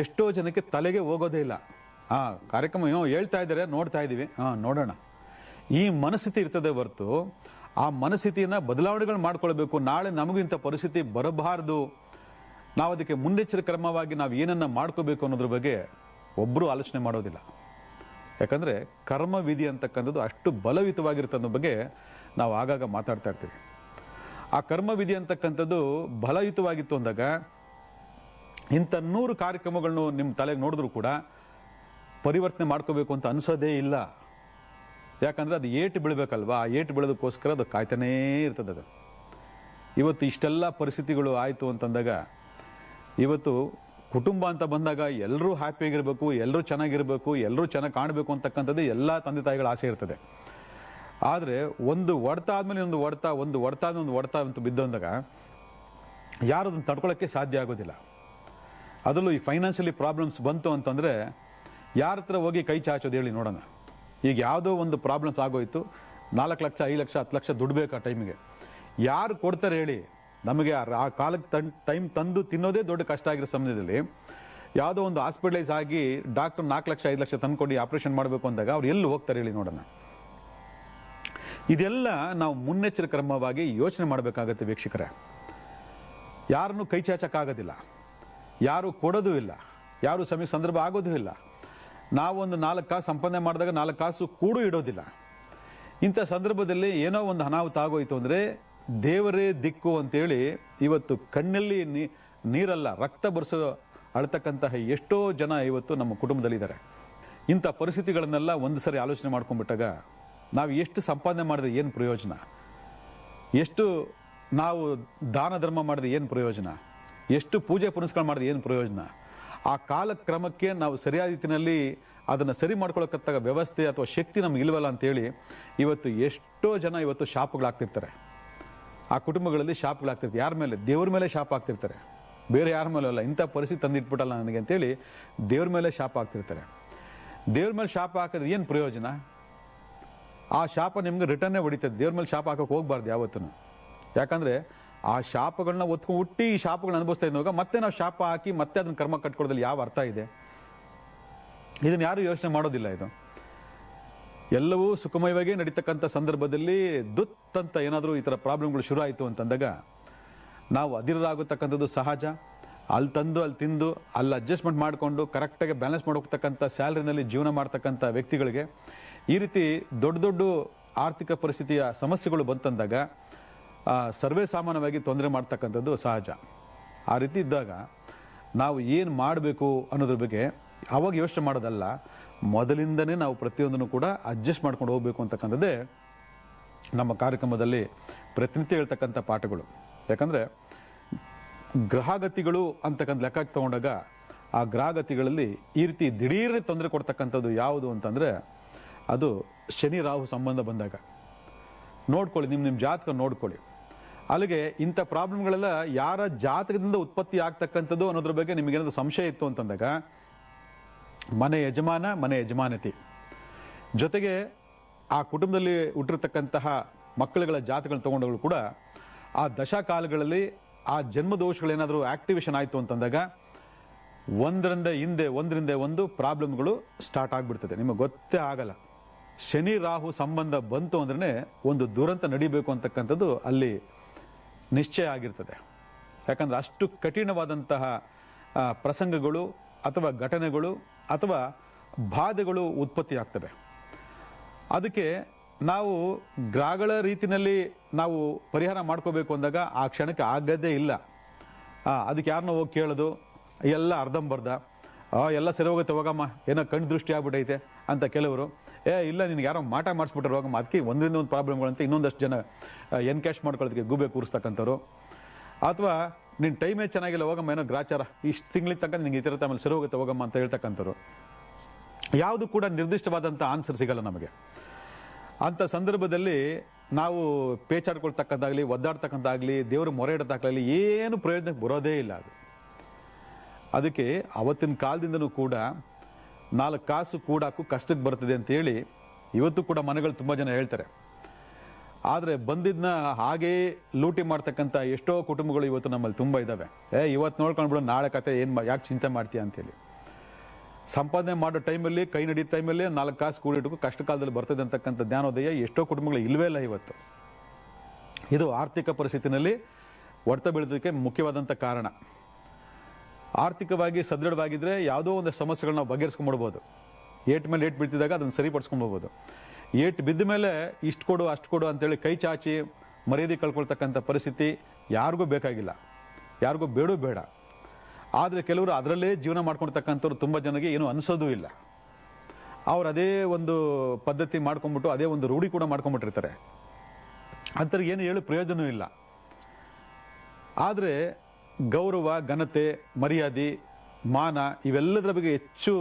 S1: ಎಷ್ಟೋ ಜನಕ್ಕೆ ತಲೆಗೆ ಹೋಗೋದೇ ಇಲ್ಲ. ಕಾರ್ಯಕ್ರಮ ಹೇಳ್ತಾ ಇದ್ದಾರೆ, ನೋಡ್ತಾ ಇದ್ದೀವಿ, ನೋಡೋಣ, ಈ ಮನಸ್ಥಿತಿ ಇರ್ತದೆ ಹೊರತು ಆ ಮನಸ್ಥಿತಿಯನ್ನು ಬದಲಾವಣೆಗಳು ಮಾಡ್ಕೊಳ್ಬೇಕು. ನಾಳೆ ನಮಗೂ ಇಂಥ ಪರಿಸ್ಥಿತಿ ಬರಬಾರ್ದು, ನಾವು ಅದಕ್ಕೆ ಮುನ್ನೆಚ್ಚರಿಕೆ ಕ್ರಮವಾಗಿ ನಾವು ಏನನ್ನ ಮಾಡ್ಕೋಬೇಕು ಅನ್ನೋದ್ರ ಬಗ್ಗೆ ಒಬ್ಬರು ಆಲೋಚನೆ ಮಾಡೋದಿಲ್ಲ. ಯಾಕಂದರೆ ಕರ್ಮ ವಿಧಿ ಅಂತಕ್ಕಂಥದ್ದು ಅಷ್ಟು ಬಲಯುತವಾಗಿರುತ್ತೆ ಅನ್ನೋ ಬಗ್ಗೆ ನಾವು ಆಗಾಗ ಮಾತಾಡ್ತಾ ಇರ್ತೀವಿ. ಆ ಕರ್ಮ ವಿಧಿ ಅಂತಕ್ಕಂಥದ್ದು ಬಲಯುತವಾಗಿತ್ತು ಅಂದಾಗ ಇಂಥ 100 ಕಾರ್ಯಕ್ರಮಗಳನ್ನು ನಿಮ್ಮ ತಲೆಗೆ ನೋಡಿದ್ರು ಕೂಡ ಪರಿವರ್ತನೆ ಮಾಡ್ಕೋಬೇಕು ಅಂತ ಅನಿಸೋದೇ ಇಲ್ಲ. ಯಾಕಂದರೆ ಅದು ಏಟು ಬೀಳಬೇಕಲ್ವಾ, ಆ ಏಟು ಬೀಳೋದಕ್ಕೋಸ್ಕರ ಅದು ಕಾಯ್ತಾನೇ ಇರ್ತದೆ. ಅದು ಇವತ್ತು ಇಷ್ಟೆಲ್ಲ ಪರಿಸ್ಥಿತಿಗಳು ಆಯಿತು ಅಂತಂದಾಗ, ಇವತ್ತು ಕುಟುಂಬ ಅಂತ ಬಂದಾಗ ಎಲ್ಲರೂ ಹ್ಯಾಪಿಯಾಗಿರಬೇಕು, ಎಲ್ಲರೂ ಚೆನ್ನಾಗಿರಬೇಕು, ಎಲ್ಲರೂ ಚೆನ್ನಾಗಿ ಕಾಣಬೇಕು ಅಂತಕ್ಕಂಥದ್ದು ಎಲ್ಲ ತಂದೆ ತಾಯಿಗಳ ಆಸೆ ಇರ್ತದೆ. ಆದರೆ ಒಂದು ಹೊಡೆತ ಆದಮೇಲೆ ಒಂದು ಹೊಡೆತ ಅಂತ ಬಿದ್ದಂದಾಗ ಯಾರು ಅದನ್ನು ತಡ್ಕೊಳ್ಳೋಕ್ಕೆ ಸಾಧ್ಯ ಆಗೋದಿಲ್ಲ. ಅದರಲ್ಲೂ ಈ ಫೈನಾನ್ಷಿಯಲಿ ಪ್ರಾಬ್ಲಮ್ಸ್ ಬಂತು ಅಂತಂದರೆ ಯಾರ ಹತ್ರ ಹೋಗಿ ಕೈ ಚಾಚೋದು ಹೇಳಿ ನೋಡೋಣ. ಈಗ ಯಾವುದೋ ಒಂದು ಪ್ರಾಬ್ಲಮ್ಸ್ ಆಗೋಯ್ತು, 4 ಲಕ್ಷ 5 ಲಕ್ಷ 10 ಲಕ್ಷ ದುಡ್ಡು ಬೇಕು ಆ ಟೈಮಿಗೆ, ಯಾರು ಕೊಡ್ತಾರೆ ಹೇಳಿ? ನಮಗೆ ಆ ಕಾಲಕ್ಕೆ ಟೈಮ್ ತಂದು ತಿನ್ನೋದೇ ದೊಡ್ಡ ಕಷ್ಟ ಆಗಿರೋ ಸಮಯದಲ್ಲಿ ಯಾವುದೋ ಒಂದು ಹಾಸ್ಪಿಟಲೈಸ್ ಆಗಿ ಡಾಕ್ಟರ್ 4 ಲಕ್ಷ 5 ಲಕ್ಷ ತಂದ್ಕೊಂಡು ಆಪರೇಷನ್ ಮಾಡಬೇಕು ಅಂದಾಗ ಅವ್ರು ಎಲ್ಲಿ ಹೋಗ್ತಾರೆ ಹೇಳಿ ನೋಡೋಣ. ಇದೆಲ್ಲ ನಾವು ಮುನ್ನೆಚ್ಚರಿಕೆ ಕ್ರಮವಾಗಿ ಯೋಚನೆ ಮಾಡಬೇಕಾಗತ್ತೆ ವೀಕ್ಷಕರೇ. ಯಾರನ್ನು ಕೈ ಚಾಚಕ್ಕಾಗೋದಿಲ್ಲ, ಯಾರು ಕೊಡೋದು ಇಲ್ಲ, ಯಾರು ಸಂದರ್ಭ ಆಗೋದು ಇಲ್ಲ. ನಾವೊಂದು 4 ಕಾಸು ಸಂಪಾದನೆ ಮಾಡಿದಾಗ 4 ಕಾಸು ಕೂಡು ಇಡೋದಿಲ್ಲ. ಇಂಥ ಸಂದರ್ಭದಲ್ಲಿ ಏನೋ ಒಂದು ಅನಾಹುತ ಆಗೋಯ್ತು ಅಂದರೆ ದೇವರೇ ದಿಕ್ಕು ಅಂತೇಳಿ ಇವತ್ತು ಕಣ್ಣಲ್ಲಿ ನೀರಲ್ಲ ರಕ್ತ ಬರ್ಸೋ ಅಳ್ತಕ್ಕಂತಹ ಎಷ್ಟೋ ಜನ ಇವತ್ತು ನಮ್ಮ ಕುಟುಂಬದಲ್ಲಿದ್ದಾರೆ. ಇಂಥ ಪರಿಸ್ಥಿತಿಗಳನ್ನೆಲ್ಲ ಒಂದು ಸರಿ ಆಲೋಚನೆ ಮಾಡ್ಕೊಂಡ್ಬಿಟ್ಟಾಗ ನಾವು ಎಷ್ಟು ಸಂಪಾದನೆ ಮಾಡಿದ್ರೆ ಏನು ಪ್ರಯೋಜನ, ಎಷ್ಟು ನಾವು ದಾನ ಧರ್ಮ ಮಾಡಿದ್ರೆ ಏನು ಪ್ರಯೋಜನ, ಎಷ್ಟು ಪೂಜೆ ಪುನಸ್ಕಾರ ಮಾಡಿದ್ರೆ ಏನು ಪ್ರಯೋಜನ? ಆ ಕಾಲಕ್ರಮಕ್ಕೆ ನಾವು ಸರಿಯಾದ ರೀತಿಯಲ್ಲಿ ಅದನ್ನು ಸರಿ ಮಾಡ್ಕೊಳ್ಳೋಕ್ಕಂತ ವ್ಯವಸ್ಥೆ ಅಥವಾ ಶಕ್ತಿ ನಮ್ಗೆ ಇಲ್ವಲ್ಲ ಅಂತೇಳಿ ಇವತ್ತು ಎಷ್ಟೋ ಜನ ಇವತ್ತು ಶಾಪಗಳಾಗ್ತಿರ್ತಾರೆ. ಆ ಕುಟುಂಬಗಳಲ್ಲಿ ಶಾಪಗಳಾಗ್ತಿರ್ತಾರೆ. ಯಾರ ಮೇಲೆ? ದೇವ್ರ ಮೇಲೆ ಶಾಪ ಆಗ್ತಿರ್ತಾರೆ, ಬೇರೆ ಯಾರ ಮೇಲೆ ಅಲ್ಲ. ಇಂಥ ಪರಿಸ್ಥಿತಿ ತಂದಿಟ್ಬಿಟ್ಟಲ್ಲ ನನಗೆ ಅಂತೇಳಿ ದೇವ್ರ ಮೇಲೆ ಶಾಪ ಆಗ್ತಿರ್ತಾರೆ. ದೇವ್ರ ಮೇಲೆ ಶಾಪ ಹಾಕಿದ್ರೆ ಏನು ಪ್ರಯೋಜನ? ಆ ಶಾಪ ನಿಮ್ಗೆ ರಿಟರ್ನೇ ಹೊಡಿತದೆ. ದೇವ್ರ ಮೇಲೆ ಶಾಪ ಹಾಕೋಕೆ ಹೋಗ್ಬಾರ್ದು ಯಾವತ್ತೂ. ಯಾಕಂದರೆ ಆ ಶಾಪಗಳನ್ನ ಒತ್ಕೊಂಡು ಹುಟ್ಟಿ ಈ ಶಾಪಗಳನ್ನ ಅನುಭವಿಸ್ತಾ ಇದ್ದಾಗ ಮತ್ತೆ ನಾವು ಶಾಪ ಹಾಕಿ ಮತ್ತೆ ಅದನ್ನ ಕರ್ಮ ಕಟ್ಕೊಡೋದ್ರಲ್ಲಿ ಯಾವ ಅರ್ಥ ಇದೆ? ಇದನ್ನು ಯಾರು ಯೋಚನೆ ಮಾಡೋದಿಲ್ಲ. ಇದು ಎಲ್ಲವೂ ಸುಖಮಯವಾಗಿ ನಡೀತಕ್ಕಂಥ ಸಂದರ್ಭದಲ್ಲಿ ದುತ್ತಂತ ಏನಾದರೂ ಈ ಥರ ಪ್ರಾಬ್ಲಮ್ಗಳು ಶುರು ಆಯಿತು ಅಂತಂದಾಗ ನಾವು ಅದಿರದಾಗತಕ್ಕಂಥದ್ದು ಸಹಜ. ಅಲ್ಲಿ ತಂದು ಅಲ್ಲಿ ತಿಂದು ಅಲ್ಲಿ ಅಡ್ಜಸ್ಟ್ಮೆಂಟ್ ಮಾಡಿಕೊಂಡು ಕರೆಕ್ಟಾಗಿ ಬ್ಯಾಲೆನ್ಸ್ ಮಾಡೋಗ್ತಕ್ಕಂಥ ಸ್ಯಾಲ್ರಿನಲ್ಲಿ ಜೀವನ ಮಾಡ್ತಕ್ಕಂಥ ವ್ಯಕ್ತಿಗಳಿಗೆ ಈ ರೀತಿ ದೊಡ್ಡ ದೊಡ್ಡ ಆರ್ಥಿಕ ಪರಿಸ್ಥಿತಿಯ ಸಮಸ್ಯೆಗಳು ಬಂತಂದಾಗ ಸರ್ವೇ ಸಾಮಾನ್ಯವಾಗಿ ತೊಂದರೆ ಮಾಡ್ತಕ್ಕಂಥದ್ದು ಸಹಜ. ಆ ರೀತಿ ಇದ್ದಾಗ ನಾವು ಏನು ಮಾಡಬೇಕು ಅನ್ನೋದ್ರ ಬಗ್ಗೆ ಅವಾಗ ಯೋಚನೆ ಮಾಡೋದಲ್ಲ, ಮೊದಲಿಂದನೇ ನಾವು ಪ್ರತಿಯೊಂದನ್ನು ಕೂಡ ಅಡ್ಜಸ್ಟ್ ಮಾಡ್ಕೊಂಡು ಹೋಗಬೇಕು ಅಂತಕ್ಕಂಥದ್ದೇ ನಮ್ಮ ಕಾರ್ಯಕ್ರಮದಲ್ಲಿ ಪ್ರತಿನಿತ್ಯ ಹೇಳ್ತಕ್ಕಂಥ ಪಾಠಗಳು. ಯಾಕಂದರೆ ಗ್ರಹಗತಿಗಳು ಅಂತಕ್ಕಂಥ ಲೆಕ್ಕಕ್ಕೆ ತಗೊಂಡಾಗ ಆ ಗ್ರಹಗತಿಗಳಲ್ಲಿ ಈ ರೀತಿ ದಿಢೀರ್ನೆ ತೊಂದರೆ ಕೊಡ್ತಕ್ಕಂಥದ್ದು ಯಾವುದು ಅಂತಂದರೆ ಅದು ಶನಿ ರಾಹು ಸಂಬಂಧ ಬಂದಾಗ. ನೋಡ್ಕೊಳ್ಳಿ, ನಿಮ್ಮ ಜಾತಕ ನೋಡ್ಕೊಳ್ಳಿ. ಅಲ್ಲಿಗೆ ಇಂಥ ಪ್ರಾಬ್ಲಮ್ಗಳೆಲ್ಲ ಯಾರ ಜಾತಕದಿಂದ ಉತ್ಪತ್ತಿ ಆಗ್ತಕ್ಕಂಥದ್ದು ಅನ್ನೋದ್ರ ಬಗ್ಗೆ ನಿಮಗೇನಾದ್ರು ಸಂಶಯ ಇತ್ತು ಅಂತಂದಾಗ ಮನೆ ಯಜಮಾನ, ಮನೆ ಯಜಮಾನತಿ ಜೊತೆಗೆ ಆ ಕುಟುಂಬದಲ್ಲಿ ಹುಟ್ಟಿರ್ತಕ್ಕಂತಹ ಮಕ್ಕಳುಗಳ ಜಾತಕಗಳನ್ನ ತಗೊಂಡವರು ಕೂಡ ಆ ದಶಾಕಾಲಗಳಲ್ಲಿ ಆ ಜನ್ಮದೋಷಗಳೇನಾದರೂ ಆಕ್ಟಿವೇಶನ್ ಆಯಿತು ಅಂತಂದಾಗ ಒಂದರಿಂದ ಒಂದು ಪ್ರಾಬ್ಲಮ್ಗಳು ಸ್ಟಾರ್ಟ್ ಆಗಿಬಿಡ್ತದೆ. ನಿಮಗೆ ಗೊತ್ತೇ ಆಗಲ್ಲ. ಶನಿ ರಾಹು ಸಂಬಂಧ ಬಂತು ಅಂದ್ರೆ ಒಂದು ದುರಂತ ನಡಿಬೇಕು ಅಂತಕ್ಕಂಥದ್ದು ಅಲ್ಲಿ ನಿಶ್ಚಯ ಆಗಿರ್ತದೆ. ಯಾಕಂದ್ರೆ ಅಷ್ಟು ಕಠಿಣವಾದಂತಹ ಪ್ರಸಂಗಗಳು ಅಥವಾ ಘಟನೆಗಳು ಅಥವಾ ಬಾಧೆಗಳು ಉತ್ಪತ್ತಿ ಆಗ್ತವೆ. ಅದಕ್ಕೆ ನಾವು ಗ್ರಹಗಳ ರೀತಿಯಲ್ಲಿ ನಾವು ಪರಿಹಾರ ಮಾಡ್ಕೋಬೇಕು ಅಂದಾಗ ಆ ಕ್ಷಣಕ್ಕೆ ಆಗದೇ ಇಲ್ಲ. ಅದಕ್ಕೆ ಯಾರನ್ನೋ ಹೋಗಿ ಕೇಳೋದು, ಎಲ್ಲ ಅರ್ಧಂಬರ್ಧ, ಎಲ್ಲ ಸರಿ ಹೋಗುತ್ತೆ ಹೋಗಮ್ಮ, ಏನೋ ಕಣ್ಣು ದೃಷ್ಟಿ ಆಗ್ಬಿಟ್ಟೈತೆ ಅಂತ ಕೆಲವರು, ಇಲ್ಲ ನಿನ್ಗೆ ಯಾರೋ ಮಾಟ ಮಾಡಿಸ್ಬಿಟ್ರೆ ಹೋಗಮ್ಮ, ಅದಕ್ಕೆ ಒಂದರಿಂದ ಒಂದು ಪ್ರಾಬ್ಲಮ್ಗಳಂತ ಇನ್ನೊಂದಷ್ಟು ಜನ ಎನ್ಕ್ಯಾಶ್ ಮಾಡ್ಕೊಳ್ಳೋದಕ್ಕೆ ಗೂಬೆ ಕೂರಿಸ್ತಕ್ಕಂಥವ್ರು. ಅಥವಾ ನಿನ್ನ ಟೈಮೇ ಚೆನ್ನಾಗಿಲ್ಲ ಹೋಗಮ್ಮ, ಏನೋ ಗ್ರಾಚಾರ ಇಷ್ಟು ತಿಂಗಳಿಗೆ ತನಕ ನಿನ್ಗೆ ಈ ಥರ ಆಮೇಲೆ ಸರಿ ಹೋಗುತ್ತೆ ಹೋಗಮ್ಮ ಅಂತ ಹೇಳ್ತಕ್ಕಂಥವ್ರು. ಯಾವುದು ಕೂಡ ನಿರ್ದಿಷ್ಟವಾದಂಥ ಆನ್ಸರ್ ಸಿಗಲ್ಲ ನಮಗೆ. ಅಂಥ ಸಂದರ್ಭದಲ್ಲಿ ನಾವು ಪೇಚಾಡ್ಕೊಳ್ತಕ್ಕಂಥಾಗಲಿ, ಒದ್ದಾಡ್ತಕ್ಕಂಥಾಗಲಿ, ದೇವರು ಮೊರೆ ಇಡೋದಾಗಲಿ ಏನು ಪ್ರಯೋಜನಕ್ಕೆ ಬರೋದೇ ಇಲ್ಲ. ಅದಕ್ಕೆ ಅವತ್ತಿನ ಕಾಲದಿಂದನೂ ಕೂಡ 4 ಕಾಸು ಕೂಡಾಕು ಕಷ್ಟಕ್ಕೆ ಬರ್ತದೆ ಅಂತೇಳಿ ಇವತ್ತು ಕೂಡ ಮನೆಗಳು ತುಂಬ ಜನ ಹೇಳ್ತಾರೆ. ಆದರೆ ಬಂದಿದ್ದನ್ನ ಹಾಗೇ ಲೂಟಿ ಮಾಡ್ತಕ್ಕಂಥ ಎಷ್ಟೋ ಕುಟುಂಬಗಳು ಇವತ್ತು ನಮ್ಮಲ್ಲಿ ತುಂಬ ಇದ್ದಾವೆ. ಇವತ್ತು ನೋಡ್ಕೊಂಡ್ಬಿಡು, ನಾಳೆ ಕತೆ ಏನು ಯಾಕೆ ಚಿಂತೆ ಮಾಡ್ತೀಯ ಅಂತೇಳಿ. ಸಂಪಾದನೆ ಮಾಡೋ ಟೈಮಲ್ಲಿ, ಕೈ ನಡೀೋ ಟೈಮಲ್ಲಿ 4 ಕಾಸು ಕೂಡಿಟ್ಟು ಕಷ್ಟ ಕಾಲದಲ್ಲಿ ಬರ್ತದೆ ಅಂತಕ್ಕಂಥ ಜ್ಞಾನೋದಯ ಎಷ್ಟೋ ಕುಟುಂಬಗಳು ಇಲ್ಲವೇ ಇಲ್ಲ ಇವತ್ತು. ಇದು ಆರ್ಥಿಕ ಪರಿಸ್ಥಿತಿನಲ್ಲಿ ಹೊಡೆತ ಬೀಳೋದಕ್ಕೆ ಮುಖ್ಯವಾದಂಥ ಕಾರಣ. ಆರ್ಥಿಕವಾಗಿ ಸದೃಢವಾಗಿದ್ದರೆ ಯಾವುದೋ ಒಂದು ಸಮಸ್ಯೆಗಳನ್ನ ನಾವು ಬಗೆಹರಿಸ್ಕೊಂಡ್ಬಿಡ್ಬೋದು. ಏಟ್ ಮೇಲೆ ಏಟ್ ಬೀಳ್ತಿದ್ದಾಗ ಅದನ್ನು ಸರಿಪಡಿಸ್ಕೊಂಡ್ಬೋದು. ಏಟ್ ಬಿದ್ದ ಮೇಲೆ ಇಷ್ಟು ಕೊಡು ಅಷ್ಟು ಕೊಡು ಅಂತೇಳಿ ಕೈ ಚಾಚಿ ಮರ್ಯಾದೆ ಕಳ್ಕೊಳ್ತಕ್ಕಂಥ ಪರಿಸ್ಥಿತಿ ಯಾರಿಗೂ ಬೇಕಾಗಿಲ್ಲ, ಯಾರಿಗೂ ಬೇಡ. ಆದರೆ ಕೆಲವರು ಅದರಲ್ಲೇ ಜೀವನ ಮಾಡ್ಕೊಳ್ತಕ್ಕಂಥವ್ರು ತುಂಬ ಜನಕ್ಕೆ ಏನು ಅನಿಸೋದು ಇಲ್ಲ. ಅವ್ರು ಅದೇ ಒಂದು ಪದ್ಧತಿ ಮಾಡ್ಕೊಂಡ್ಬಿಟ್ಟು ಅದೇ ಒಂದು ರೂಢಿ ಕೂಡ ಮಾಡ್ಕೊಂಡ್ಬಿಟ್ಟಿರ್ತಾರೆ. ಅಂಥವ್ರಿಗೆ ಏನು ಹೇಳು ಪ್ರಯೋಜನ ಇಲ್ಲ. ಆದರೆ ಗೌರವ, ಘನತೆ, ಮರ್ಯಾದೆ, ಮಾನ ಇವೆಲ್ಲದರ ಬಗ್ಗೆ ಹೆಚ್ಚು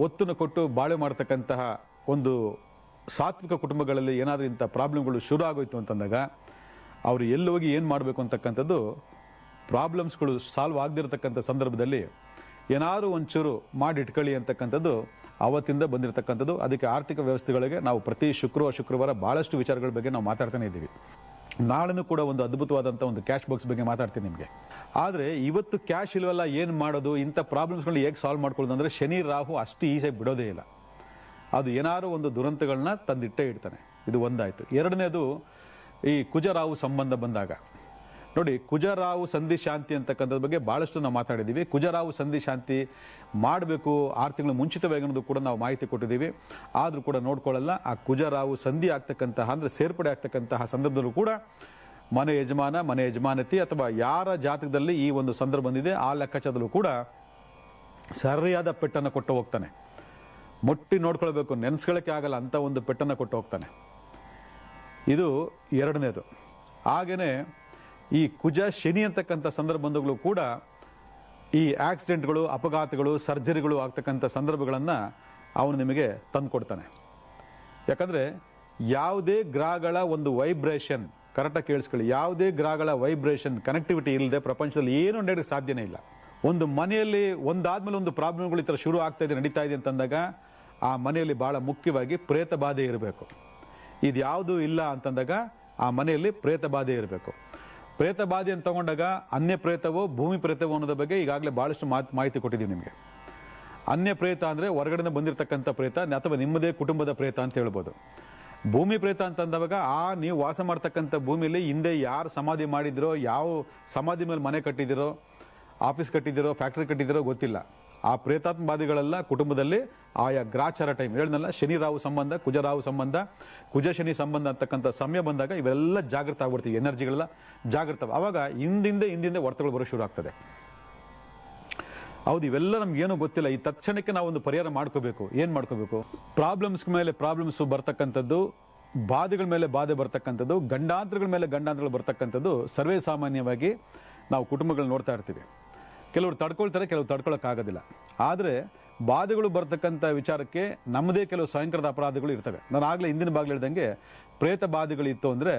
S1: ಒತ್ತನ್ನು ಕೊಟ್ಟು ಬಾಳೆ ಮಾಡ್ತಕ್ಕಂತಹ ಒಂದು ಸಾತ್ವಿಕ ಕುಟುಂಬಗಳಲ್ಲಿ ಏನಾದರೂ ಇಂಥ ಪ್ರಾಬ್ಲಮ್ಗಳು ಶುರು ಆಗೋಯ್ತು ಅಂತಂದಾಗ ಅವರು ಎಲ್ಲಿ ಹೋಗಿ ಏನು ಮಾಡಬೇಕು ಅಂತಕ್ಕಂಥದ್ದು, ಪ್ರಾಬ್ಲಮ್ಸ್ಗಳು ಸಾಲ್ವ್ ಆಗದಿರತಕ್ಕಂಥ ಸಂದರ್ಭದಲ್ಲಿ ಏನಾದರೂ ಒಂಚೂರು ಮಾಡಿಟ್ಕೊಳ್ಳಿ ಅಂತಕ್ಕಂಥದ್ದು ಅವತ್ತಿಂದ ಬಂದಿರತಕ್ಕಂಥದ್ದು. ಅದಕ್ಕೆ ಆರ್ಥಿಕ ವ್ಯವಸ್ಥೆಗಳಿಗೆ ನಾವು ಪ್ರತಿ ಶುಕ್ರವಾರ ಭಾಳಷ್ಟು ವಿಚಾರಗಳ ಬಗ್ಗೆ ನಾವು ಮಾತಾಡ್ತಾನೆ ಇದ್ದೀವಿ. ನಾಳೆನೂ ಕೂಡ ಒಂದು ಅದ್ಭುತವಾದಂಥ ಒಂದು ಕ್ಯಾಶ್ ಬಾಕ್ಸ್ ಬಗ್ಗೆ ಮಾತಾಡ್ತೀನಿ ನಿಮಗೆ. ಆದರೆ ಇವತ್ತು ಕ್ಯಾಶ್ ಇಲ್ವಲ್ಲ, ಏನು ಮಾಡೋದು, ಇಂಥ ಪ್ರಾಬ್ಲಮ್ಸ್ಗಳನ್ನ ಹೇಗೆ ಸಾಲ್ವ್ ಮಾಡ್ಕೊಳ್ಳೋದು ಅಂದರೆ ಶನಿ ರಾಹು ಅಷ್ಟು ಈಸಿಯಾಗಿ ಬಿಡೋದೇ ಇಲ್ಲ. ಅದು ಏನಾದ್ರು ಒಂದು ದುರಂತಗಳನ್ನ ತಂದಿಟ್ಟೇ ಇಡ್ತಾನೆ. ಇದು ಒಂದಾಯಿತು. ಎರಡನೇದು ಈ ಕುಜರಾಹು ಸಂಬಂಧ ಬಂದಾಗ ನೋಡಿ, ಕುಜರಾಹು ಸಂಧಿ ಶಾಂತಿ ಅಂತಕ್ಕಂಥದ್ರ ಬಗ್ಗೆ ಭಾಳಷ್ಟು ನಾವು ಮಾತಾಡಿದ್ದೀವಿ. ಕುಜರಾಹು ಸಂಧಿ ಶಾಂತಿ ಮಾಡಬೇಕು 6 ತಿಂಗಳು ಮುಂಚಿತವಾಗಿ ಅನ್ನೋದು ಕೂಡ ನಾವು ಮಾಹಿತಿ ಕೊಟ್ಟಿದ್ದೀವಿ. ಆದರೂ ಕೂಡ ನೋಡ್ಕೊಳ್ಳಲ್ಲ. ಆ ಕುಜರಾಹು ಸಂಧಿ ಆಗ್ತಕ್ಕಂತಹ ಅಂದರೆ ಸೇರ್ಪಡೆ ಆಗ್ತಕ್ಕಂತಹ ಸಂದರ್ಭದಲ್ಲೂ ಕೂಡ ಮನೆ ಯಜಮಾನ, ಮನೆ ಯಜಮಾನತಿ ಅಥವಾ ಯಾರ ಜಾತಕದಲ್ಲಿ ಈ ಒಂದು ಸಂದರ್ಭ ಬಂದಿದೆ ಆ ಲೆಕ್ಕಾಚಾರದಲ್ಲೂ ಕೂಡ ಸರಿಯಾದ ಪೆಟ್ಟನ್ನು ಕೊಟ್ಟು ಹೋಗ್ತಾನೆ. ಮುಟ್ಟಿ ನೋಡ್ಕೊಳ್ಬೇಕು, ನೆನೆಸ್ಕೊಳ್ಳೋಕ್ಕೆ ಆಗಲ್ಲ ಅಂಥ ಒಂದು ಪೆಟ್ಟನ್ನು ಕೊಟ್ಟು ಹೋಗ್ತಾನೆ. ಇದು ಎರಡನೇದು. ಹಾಗೆಯೇ ಈ ಕುಜ ಶನಿ ಅಂತಕ್ಕಂಥ ಸಂದರ್ಭ ಬಂದಾಗಲೂ ಕೂಡ ಈ ಆಕ್ಸಿಡೆಂಟ್ಗಳು, ಅಪಘಾತಗಳು, ಸರ್ಜರಿಗಳು ಆಗ್ತಕ್ಕಂಥ ಸಂದರ್ಭಗಳನ್ನು ಅವನು ನಿಮಗೆ ತಂದು ಕೊಡ್ತಾನೆ. ಯಾಕಂದರೆ ಯಾವುದೇ ಗ್ರಹಗಳ ಒಂದು ವೈಬ್ರೇಷನ್, ಕರೆಕ್ಟಾಗಿ ಕೇಳಿಸ್ಕೊಳ್ಳಿ, ಯಾವುದೇ ಗ್ರಹಗಳ ವೈಬ್ರೇಷನ್ ಕನೆಕ್ಟಿವಿಟಿ ಇಲ್ಲದೆ ಪ್ರಪಂಚದಲ್ಲಿ ಏನೂ ನಡೆಯೋಕ್ಕೆ ಸಾಧ್ಯನೇ ಇಲ್ಲ. ಒಂದು ಮನೆಯಲ್ಲಿ ಒಂದಾದ್ಮೇಲೆ ಒಂದು ಪ್ರಾಬ್ಲಮ್ಗಳು ಈ ಥರ ಶುರು ಆಗ್ತಾ ಇದೆ, ನಡೀತಾ ಇದೆ ಅಂತಂದಾಗ ಆ ಮನೆಯಲ್ಲಿ ಭಾಳ ಮುಖ್ಯವಾಗಿ ಪ್ರೇತ ಬಾಧೆ ಇರಬೇಕು. ಇದು ಯಾವುದೂ ಇಲ್ಲ ಅಂತಂದಾಗ ಆ ಮನೆಯಲ್ಲಿ ಪ್ರೇತ ಬಾಧೆ ಇರಬೇಕು. ಪ್ರೇತ ಬಾಧೆ ಅಂತ ತಗೊಂಡಾಗ ಅನ್ಯ ಪ್ರೇತವೋ ಭೂಮಿ ಪ್ರೇತವೋ ಅನ್ನೋದ್ರ ಬಗ್ಗೆ ಈಗಾಗಲೇ ಭಾಳಷ್ಟು ಮಾಹಿತಿ ಕೊಟ್ಟಿದ್ದೀವಿ ನಿಮಗೆ. ಅನ್ಯ ಪ್ರೇತ ಅಂದರೆ ಹೊರಗಡೆ ಬಂದಿರತಕ್ಕಂಥ ಪ್ರೇತ ಅಥವಾ ನಿಮ್ಮದೇ ಕುಟುಂಬದ ಪ್ರೇತ ಅಂತ ಹೇಳ್ಬೋದು. ಭೂಮಿ ಪ್ರೇತ ಅಂತಂದವಾಗ ನೀವು ವಾಸ ಮಾಡ್ತಕ್ಕಂಥ ಭೂಮಿಯಲ್ಲಿ ಹಿಂದೆ ಯಾರು ಸಮಾಧಿ ಮಾಡಿದಿರೋ, ಯಾವ ಸಮಾಧಿ ಮೇಲೆ ಮನೆ ಕಟ್ಟಿದಿರೋ, ಆಫೀಸ್ ಕಟ್ಟಿದಿರೋ, ಫ್ಯಾಕ್ಟ್ರಿ ಕಟ್ಟಿದಿರೋ ಗೊತ್ತಿಲ್ಲ. ಆ ಪ್ರೇತಾತ್ಮ ಬಾಧೆಗಳೆಲ್ಲ ಕುಟುಂಬದಲ್ಲಿ ಆಯಾ ಗ್ರಾಚಾರ ಟೈಮ್ ಹೇಳಿದ್ನಲ್ಲ, ಶನಿ ರಾಹು ಸಂಬಂಧ, ಕುಜ ರಾಹು ಸಂಬಂಧ, ಕುಜ ಶನಿ ಸಂಬಂಧ ಅಂತಕ್ಕಂಥ ಸಮಯ ಬಂದಾಗ ಇವೆಲ್ಲ ಜಾಗೃತ ಆಗ್ಬಿಡ್ತೀವಿ, ಎನರ್ಜಿಗಳೆಲ್ಲ ಜಾಗೃತ. ಆವಾಗ ಹಿಂದಿಂದೆ ವರ್ತಗಳು ಬರೋ ಶುರು ಆಗ್ತದೆ. ಹೌದು, ಇವೆಲ್ಲ ನಮ್ಗೇನು ಗೊತ್ತಿಲ್ಲ. ಈ ತಕ್ಷಣಕ್ಕೆ ನಾವು ಒಂದು ಪರಿಹಾರ ಮಾಡ್ಕೋಬೇಕು. ಏನು ಮಾಡ್ಕೋಬೇಕು? ಪ್ರಾಬ್ಲಮ್ಸ್ ಮೇಲೆ ಪ್ರಾಬ್ಲಮ್ಸ್ ಬರ್ತಕ್ಕಂಥದ್ದು ಬಾಧೆಗಳ ಮೇಲೆ ಬಾಧೆ ಬರ್ತಕ್ಕಂಥದ್ದು, ಗಂಡಾಂತರಗಳ ಮೇಲೆ ಗಂಡಾಂತರಗಳು ಬರ್ತಕ್ಕಂಥದ್ದು ಸರ್ವೇ ಸಾಮಾನ್ಯವಾಗಿ ನಾವು ಕುಟುಂಬಗಳು ನೋಡ್ತಾ ಇರ್ತೀವಿ. ಕೆಲವರು ತಡ್ಕೊಳ್ತಾರೆ, ಕೆಲವರು ತಡ್ಕೊಳ್ಳೋಕ್ಕಾಗೋದಿಲ್ಲ. ಆದರೆ ಬಾಧೆಗಳು ಬರ್ತಕ್ಕಂಥ ವಿಚಾರಕ್ಕೆ ನಮ್ಮದೇ ಕೆಲವು ಸ್ವಯಂಕೃತ ಅಪರಾಧಗಳು ಇರ್ತವೆ. ನಾನು ಆಗಲೇ ಹಿಂದಿನ ಭಾಗದಲ್ಲಿ ಹೇಳ್ದಂಗೆ ಪ್ರೇತ ಬಾಧೆಗಳಿತ್ತು ಅಂದರೆ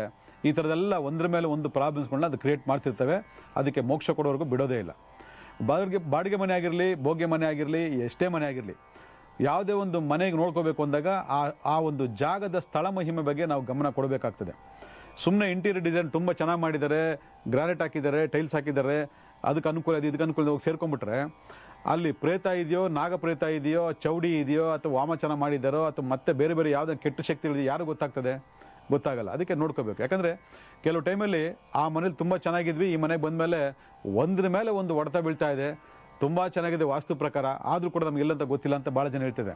S1: ಈ ಥರದೆಲ್ಲ ಒಂದರ ಮೇಲೆ ಒಂದು ಪ್ರಾಬ್ಲಮ್ಸ್ಗಳನ್ನ ಅದು ಕ್ರಿಯೇಟ್ ಮಾಡ್ತಿರ್ತವೆ. ಅದಕ್ಕೆ ಮೋಕ್ಷ ಕೊಡೋವರೆಗೂ ಬಿಡೋದೇ ಇಲ್ಲ. ಬಾಡಿಗೆ ಮನೆ ಆಗಿರಲಿ, ಭೋಗ್ಯ ಮನೆ ಆಗಿರಲಿ, ಎಷ್ಟೇ ಮನೆ ಆಗಿರಲಿ, ಯಾವುದೇ ಒಂದು ಮನೆಗೆ ನೋಡ್ಕೋಬೇಕು ಅಂದಾಗ ಆ ಒಂದು ಜಾಗದ ಸ್ಥಳ ಮಹಿಮೆ ಬಗ್ಗೆ ನಾವು ಗಮನ ಕೊಡಬೇಕಾಗ್ತದೆ. ಸುಮ್ಮನೆ ಇಂಟೀರಿಯರ್ ಡಿಸೈನ್ ತುಂಬ ಚೆನ್ನಾಗಿ ಮಾಡಿದ್ದಾರೆ, ಗ್ರಾನೈಟ್ ಹಾಕಿದ್ದಾರೆ, ಟೈಲ್ಸ್ ಹಾಕಿದ್ದಾರೆ, ಅದಕ್ಕೆ ಅನುಕೂಲ ಇದೆ, ಇದಕ್ಕೆ ಅನುಕೂಲ ಹೋಗಿ ಸೇರ್ಕೊಂಡ್ಬಿಟ್ರೆ ಅಲ್ಲಿ ಪ್ರೇತ ಇದೆಯೋ, ನಾಗಪ್ರೇತ ಇದೆಯೋ, ಚೌಡಿ ಇದೆಯೋ, ಅಥವಾ ವಾಮಚನ ಮಾಡಿದ್ದಾರೋ, ಅಥವಾ ಮತ್ತೆ ಬೇರೆ ಬೇರೆ ಯಾವುದೇ ಕೆಟ್ಟ ಶಕ್ತಿಗಳಿದೆಯೋ ಯಾರು ಗೊತ್ತಾಗ್ತದೆ? ಗೊತ್ತಾಗಲ್ಲ. ಅದಕ್ಕೆ ನೋಡ್ಕೋಬೇಕು. ಯಾಕಂದರೆ ಕೆಲವು ಟೈಮಲ್ಲಿ ಆ ಮನೇಲಿ ತುಂಬ ಚೆನ್ನಾಗಿದ್ವಿ, ಈ ಮನೆಗೆ ಬಂದಮೇಲೆ ಒಂದ್ರ ಮೇಲೆ ಒಂದು ಹೊಡೆತ ಬೀಳ್ತಾ ಇದೆ, ತುಂಬ ಚೆನ್ನಾಗಿದೆ ವಾಸ್ತು ಪ್ರಕಾರ, ಆದರೂ ಕೂಡ ನಮ್ಗೆ ಎಲ್ಲಂತ ಗೊತ್ತಿಲ್ಲ ಅಂತ ಭಾಳ ಜನ ಹೇಳ್ತಿದೆ.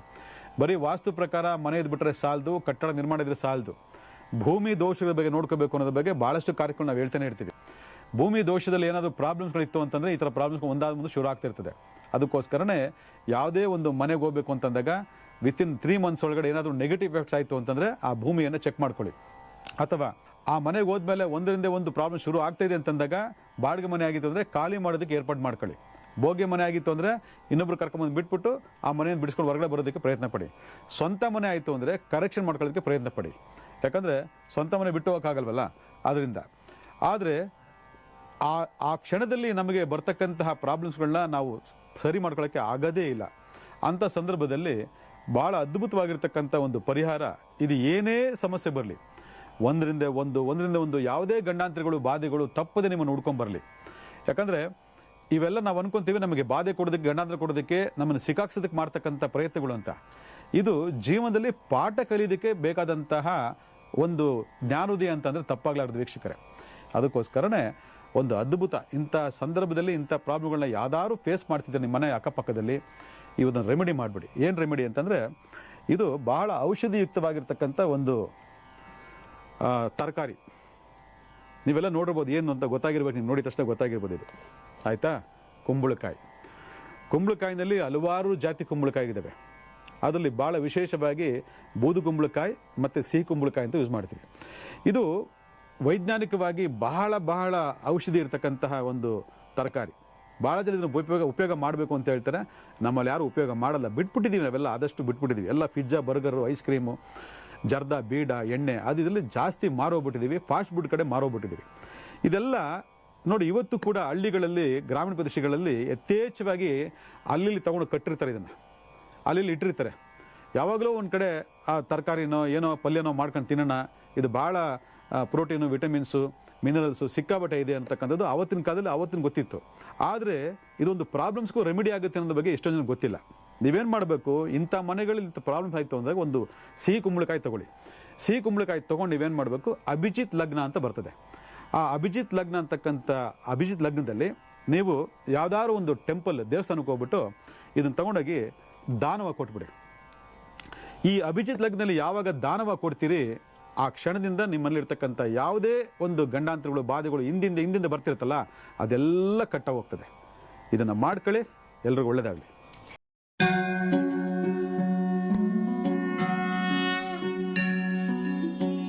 S1: ಬರೀ ವಾಸ್ತು ಪ್ರಕಾರ ಮನೆ ಇದ್ಬಿಟ್ರೆ ಸಾಲದು, ಕಟ್ಟಡ ನಿರ್ಮಾಣ ಇದ್ರೆ ಸಾಲದು. ಭೂಮಿ ದೋಷಗಳ ಬಗ್ಗೆ ನೋಡ್ಕೋಬೇಕು ಅನ್ನೋದ್ರ ಬಗ್ಗೆ ಭಾಳಷ್ಟು ಕಾರ್ಯಕ್ರಮ ನಾವು ಹೇಳ್ತಾನೆ ಇರ್ತೀವಿ. ಭೂಮಿ ದೋಷದಲ್ಲಿ ಏನಾದರೂ ಪ್ರಾಬ್ಲಮ್ಸ್ಗಳಿತ್ತು ಅಂತಂದರೆ ಈ ಥರ ಪ್ರಾಬ್ಲಮ್ಸ್ ಒಂದಾದ ಮುಂದೆ ಶುರು ಆಗ್ತಿರ್ತದೆ. ಅದಕ್ಕೋಸ್ಕರನೇ ಯಾವುದೇ ಒಂದು ಮನೆಗೆ ಹೋಗಬೇಕು ಅಂತಂದಾಗ ವಿತಿನ್ 3 months ಒಳಗಡೆ ಏನಾದರೂ ನೆಗೆಟಿವ್ ಎಫೆಕ್ಟ್ಸ್ ಆಯಿತು ಅಂತಂದರೆ ಆ ಭೂಮಿಯನ್ನು ಚೆಕ್ ಮಾಡ್ಕೊಳ್ಳಿ. ಅಥವಾ ಆ ಮನೆಗೆ ಹೋದ್ಮೇಲೆ ಒಂದರಿಂದ ಒಂದು ಪ್ರಾಬ್ಲಮ್ ಶುರು ಆಗ್ತಾಯಿದೆ ಅಂತಂದಾಗ ಬಾಡಿಗೆ ಮನೆ ಆಗಿತ್ತು ಅಂದರೆ ಖಾಲಿ ಮಾಡೋದಕ್ಕೆ ಏರ್ಪಾಡು ಮಾಡ್ಕೊಳ್ಳಿ. ಭೋಗ್ಯ ಮನೆ ಆಗಿತ್ತು ಅಂದರೆ ಇನ್ನೊಬ್ರು ಕರ್ಕೊಂಬಂದು ಬಿಟ್ಬಿಟ್ಟು ಆ ಮನೆಯನ್ನು ಬಿಡಿಸ್ಕೊಂಡು ಹೊರಗಡೆ ಬರೋದಕ್ಕೆ ಪ್ರಯತ್ನ ಪಡಿ. ಸ್ವಂತ ಮನೆ ಆಯಿತು ಅಂದರೆ ಕರೆಕ್ಷನ್ ಮಾಡ್ಕೊಳ್ಳೋದಕ್ಕೆ ಪ್ರಯತ್ನ ಪಡಿ. ಯಾಕಂದರೆ ಸ್ವಂತ ಮನೆ ಬಿಟ್ಟು ಹೋಗೋಕ್ಕಾಗಲ್ವಲ್ಲ, ಆದ್ದರಿಂದ. ಆದರೆ ಆ ಕ್ಷಣದಲ್ಲಿ ನಮಗೆ ಬರ್ತಕ್ಕಂತಹ ಪ್ರಾಬ್ಲಮ್ಸ್ಗಳನ್ನ ನಾವು ಸರಿ ಮಾಡ್ಕೊಳ್ಳೋಕ್ಕೆ ಆಗೋದೇ ಇಲ್ಲ. ಅಂಥ ಸಂದರ್ಭದಲ್ಲಿ ಭಾಳ ಅದ್ಭುತವಾಗಿರ್ತಕ್ಕಂಥ ಒಂದು ಪರಿಹಾರ ಇದು. ಏನೇ ಸಮಸ್ಯೆ ಬರಲಿ, ಒಂದರಿಂದ ಒಂದು ಯಾವುದೇ ಗಂಡಾಂತರಗಳು, ಬಾಧೆಗಳು ತಪ್ಪದೆ ನಿಮ್ಮನ್ನು ಹುಡ್ಕೊಂಬರಲಿ. ಯಾಕಂದರೆ ಇವೆಲ್ಲ ನಾವು ಅನ್ಕೊಂತೀವಿ ನಮಗೆ ಬಾಧೆ ಕೊಡೋದಕ್ಕೆ, ಗಂಡಾಂತರ ಕೊಡೋದಕ್ಕೆ, ನಮ್ಮನ್ನು ಸಿಕ್ಕಾಕ್ಸೋದಕ್ಕೆ ಮಾಡ್ತಕ್ಕಂಥ ಪ್ರಯತ್ನಗಳು ಅಂತ. ಇದು ಜೀವನದಲ್ಲಿ ಪಾಠ ಕಲಿಯೋದಕ್ಕೆ ಬೇಕಾದಂತಹ ಒಂದು ಜ್ಞಾನೋದಯ ಅಂತಂದರೆ ತಪ್ಪಾಗಲಾರದು ವೀಕ್ಷಕರೇ. ಅದಕ್ಕೋಸ್ಕರನೇ ಒಂದು ಅದ್ಭುತ ಇಂಥ ಸಂದರ್ಭದಲ್ಲಿ ಇಂಥ ಪ್ರಾಬ್ಲಮ್ಗಳನ್ನ ಯಾವ್ದಾದ್ರು ಫೇಸ್ ಮಾಡ್ತಿದ್ದಾರೆ ನಿಮ್ಮ ಮನೆ ಅಕ್ಕಪಕ್ಕದಲ್ಲಿ, ಇವದನ್ನು ರೆಮಿಡಿ ಮಾಡಿಬಿಡಿ. ಏನು ರೆಮಿಡಿ ಅಂತಂದರೆ ಇದು ಬಹಳ ಔಷಧಿಯುಕ್ತವಾಗಿರ್ತಕ್ಕಂಥ ಒಂದು ತರಕಾರಿ. ನೀವೆಲ್ಲ ನೋಡಿರ್ಬೋದು, ಏನು ಅಂತ ಗೊತ್ತಾಗಿರ್ಬೇಕು, ನೀವು ನೋಡಿದ ತಕ್ಷಣ ಗೊತ್ತಾಗಿರ್ಬೋದು. ಇದು ಆಯಿತಾ? ಕುಂಬಳಕಾಯಿ. ಕುಂಬಳಕಾಯಿನಲ್ಲಿ ಹಲವಾರು ಜಾತಿ ಕುಂಬಳಕಾಯಿ ಇದ್ದಾವೆ. ಅದರಲ್ಲಿ ಭಾಳ ವಿಶೇಷವಾಗಿ ಬೂದು ಕುಂಬಳಕಾಯಿ ಮತ್ತು ಸಿಹಿ ಕುಂಬಳಕಾಯಿ ಅಂತ ಯೂಸ್ ಮಾಡ್ತೀವಿ. ಇದು ವೈಜ್ಞಾನಿಕವಾಗಿ ಬಹಳ ಔಷಧಿ ಇರತಕ್ಕಂತಹ ಒಂದು ತರಕಾರಿ. ಭಾಳ ಜನ ಇದನ್ನು ಉಪಯೋಗ ಮಾಡಬೇಕು ಅಂತ ಹೇಳ್ತಾರೆ. ನಮ್ಮಲ್ಲಿ ಯಾರು ಉಪಯೋಗ ಮಾಡಲ್ಲ, ಬಿಟ್ಬಿಟ್ಟಿದ್ದೀವಿ ನಾವೆಲ್ಲ, ಆದಷ್ಟು ಬಿಟ್ಬಿಟ್ಟಿದ್ದೀವಿ. ಎಲ್ಲ ಪಿಜ್ಜಾ, ಬರ್ಗರು, ಐಸ್ ಕ್ರೀಮು, ಜರ್ದಾ, ಬೀಡ, ಎಣ್ಣೆ ಅದು ಇದರಲ್ಲಿ ಜಾಸ್ತಿ ಮಾರೋಗ್ಬಿಟ್ಟಿದ್ದೀವಿ. ಫಾಸ್ಟ್ ಫುಡ್ ಕಡೆ ಮಾರೋಗ್ಬಿಟ್ಟಿದ್ದೀವಿ. ಇದೆಲ್ಲ ನೋಡಿ, ಇವತ್ತು ಕೂಡ ಹಳ್ಳಿಗಳಲ್ಲಿ, ಗ್ರಾಮೀಣ ಪ್ರದೇಶಗಳಲ್ಲಿ ಯಥೇಚ್ಛವಾಗಿ ಅಲ್ಲಿ ತೊಗೊಂಡು ಕಟ್ಟಿರ್ತಾರೆ. ಇದನ್ನು ಅಲ್ಲಿ ಇಟ್ಟಿರ್ತಾರೆ. ಯಾವಾಗಲೂ ಒಂದು ಕಡೆ ಆ ತರಕಾರಿನೋ ಏನೋ ಪಲ್ಯನೋ ಮಾಡ್ಕೊಂಡು ತಿನ್ನೋಣ, ಇದು ಭಾಳ ಪ್ರೋಟೀನು, ವಿಟಮಿನ್ಸು, ಮಿನರಲ್ಸು ಸಿಕ್ಕಾಬಟ್ಟೆ ಇದೆ ಅಂತಕ್ಕಂಥದ್ದು ಆವತ್ತಿನ ಕಾಲದಲ್ಲಿ ಆವತ್ತಿನ ಗೊತ್ತಿತ್ತು. ಆದರೆ ಇದೊಂದು ಪ್ರಾಬ್ಲಮ್ಸ್ಗೂ ರೆಮಿಡಿ ಆಗುತ್ತೆ ಅನ್ನೋದ್ರ ಬಗ್ಗೆ ಎಷ್ಟೊಂದು ಜನ ಗೊತ್ತಿಲ್ಲ. ನೀವೇನು ಮಾಡಬೇಕು, ಇಂಥ ಮನೆಗಳಲ್ಲಿ ಇಂಥ ಪ್ರಾಬ್ಲಮ್ಸ್ ಆಯಿತು ಅಂದಾಗ ಒಂದು ಸಿಹಿ ಕುಂಬಳಕಾಯಿ ತೊಗೊಳ್ಳಿ. ಸಿಹಿ ಕುಂಬಳಕಾಯಿ ತೊಗೊಂಡು ನೀವೇನು ಮಾಡಬೇಕು, ಅಭಿಜಿತ್ ಲಗ್ನ ಅಂತ ಬರ್ತದೆ. ಆ ಅಭಿಜಿತ್ ಲಗ್ನ ಅಂತಕ್ಕಂಥ ಅಭಿಜಿತ್ ಲಗ್ನದಲ್ಲಿ ನೀವು ಯಾವುದಾದ್ರು ಒಂದು ಟೆಂಪಲ್, ದೇವಸ್ಥಾನಕ್ಕೆ ಹೋಗ್ಬಿಟ್ಟು ಇದನ್ನು ತೊಗೊಂಡೋಗಿ ದಾನವಾಗಿ ಕೊಟ್ಬಿಡಿ. ಈ ಅಭಿಜಿತ್ ಲಗ್ನದಲ್ಲಿ ಯಾವಾಗ ದಾನವಾಗಿ ಕೊಡ್ತೀರಿ, ಆ ಕ್ಷಣದಿಂದ ನಿಮ್ಮಲ್ಲಿರ್ತಕ್ಕಂಥ ಯಾವುದೇ ಒಂದು ಗಂಡಾಂತರಗಳು, ಬಾಧೆಗಳು ಹಿಂದಿಂದ ಬರ್ತಿರುತ್ತಲ್ಲ, ಅದೆಲ್ಲ ಕಟ್ಟ ಹೋಗ್ತದೆ. ಇದನ್ನು ಮಾಡ್ಕೊಳ್ಳಿ. ಎಲ್ರಿಗೂ ಒಳ್ಳೆಯದಾಗಲಿ.